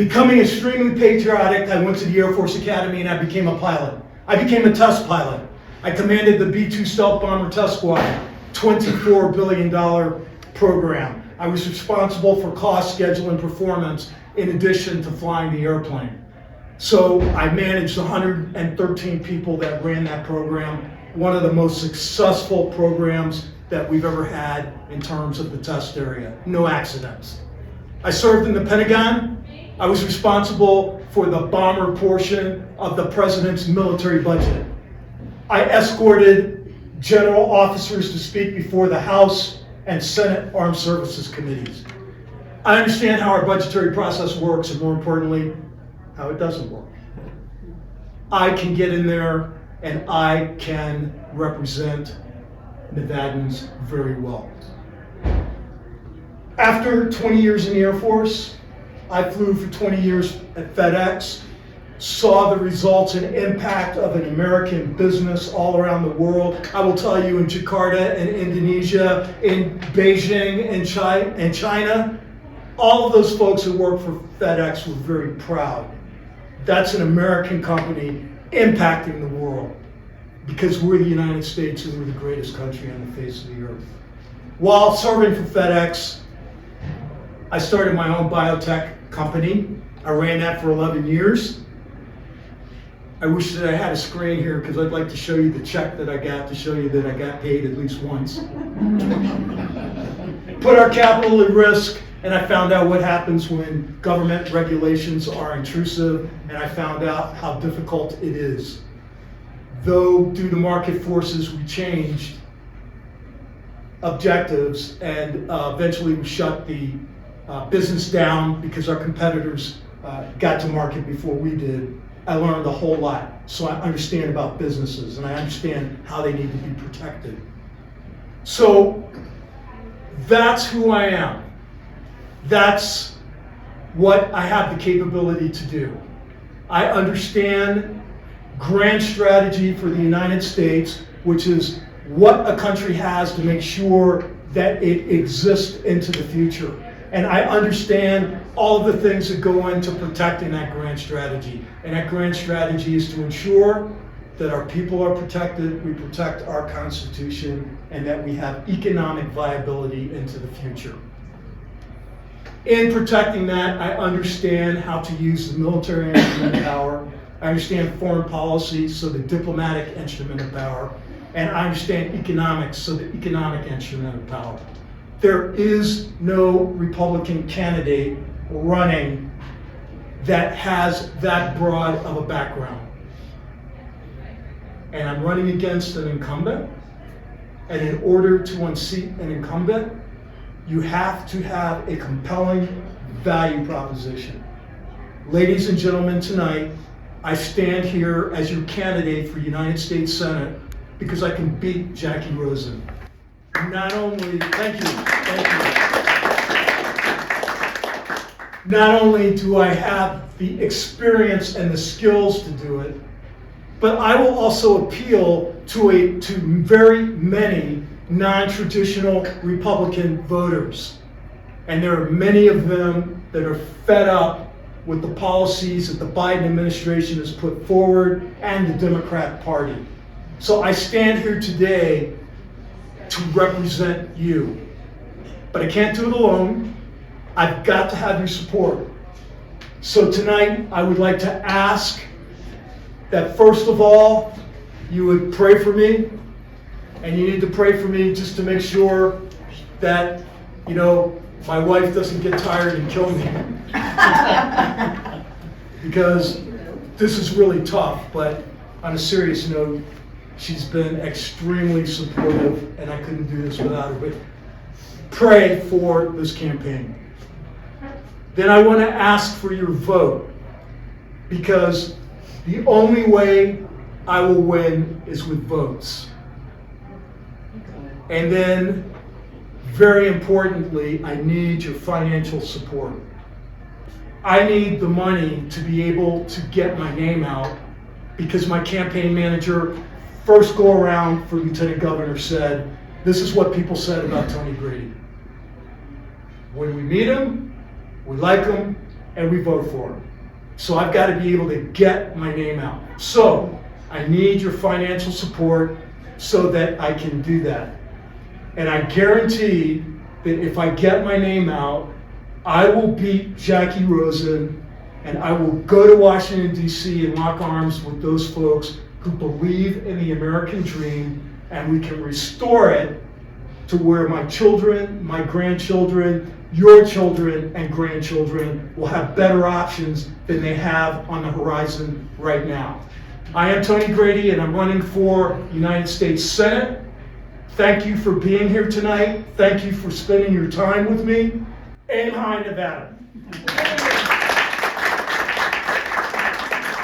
Becoming extremely patriotic, I went to the Air Force Academy and I became a pilot. I became a test pilot. I commanded the B-2 Stealth Bomber Test Squad, $24 billion program. I was responsible for cost, schedule, and performance in addition to flying the airplane. So I managed 113 people that ran that program, one of the most successful programs that we've ever had in terms of the test area. No accidents. I served in the Pentagon. I was responsible for the bomber portion of the president's military budget. I escorted general officers to speak before the House and Senate Armed Services Committees. I understand how our budgetary process works, and more importantly, how it doesn't work. I can get in there and I can represent Nevadans very well. After 20 years in the Air Force, I flew for 20 years at FedEx, saw the results and impact of an American business all around the world. I will tell you, in Jakarta, in Indonesia, in Beijing, in China, all of those folks who work for FedEx were very proud. That's an American company impacting the world because we're the United States and we're the greatest country on the face of the earth. While serving for FedEx, I started my own biotech company. I ran that for 11 years. I wish that I had a screen here because I'd like to show you the check that I got to show you that I got paid at least once. Put our capital at risk, and I found out what happens when government regulations are intrusive, and I found out how difficult it is. Though due to market forces, we changed objectives, and eventually we shut the business down because our competitors got to market before we did. I learned a whole lot, so I understand about businesses and I understand how they need to be protected. So that's who I am. That's what I have the capability to do. I understand grand strategy for the United States, which is what a country has to make sure that it exists into the future. And I understand all of the things that go into protecting that grand strategy. And that grand strategy is to ensure that our people are protected, we protect our Constitution, and that we have economic viability into the future. In protecting that, I understand how to use the military instrument of power. I understand foreign policy, so the diplomatic instrument of power. And I understand economics, so the economic instrument of power. There is no Republican candidate running that has that broad of a background. And I'm running against an incumbent. And in order to unseat an incumbent, you have to have a compelling value proposition. Ladies and gentlemen, tonight, I stand here as your candidate for United States Senate because I can beat Jackie Rosen. Not only, thank you. Not only do I have the experience and the skills to do it, but I will also appeal to very many non-traditional Republican voters. And there are many of them that are fed up with the policies that the Biden administration has put forward and the Democrat Party. So I stand here today to represent you. But I can't do it alone. I've got to have your support. So tonight, I would like to ask that first of all, you would pray for me. And you need to pray for me just to make sure that, my wife doesn't get tired and kill me. Because this is really tough, but on a serious note, she's been extremely supportive, and I couldn't do this without her. But pray for this campaign. Then I want to ask for your vote, because the only way I will win is with votes. And then, very importantly, I need your financial support. I need the money to be able to get my name out, because my campaign manager, first go around for Lieutenant Governor, said, this is what people said about Tony Grady. When we meet him, we like him, and we vote for him. So I've got to be able to get my name out. So I need your financial support so that I can do that. And I guarantee that if I get my name out, I will beat Jackie Rosen, and I will go to Washington, D.C. and lock arms with those folks who believe in the American dream, and we can restore it to where my children, my grandchildren, your children and grandchildren will have better options than they have on the horizon right now. I am Tony Grady, and I'm running for United States Senate. Thank you for being here tonight. Thank you for spending your time with me. Aim high, Nevada.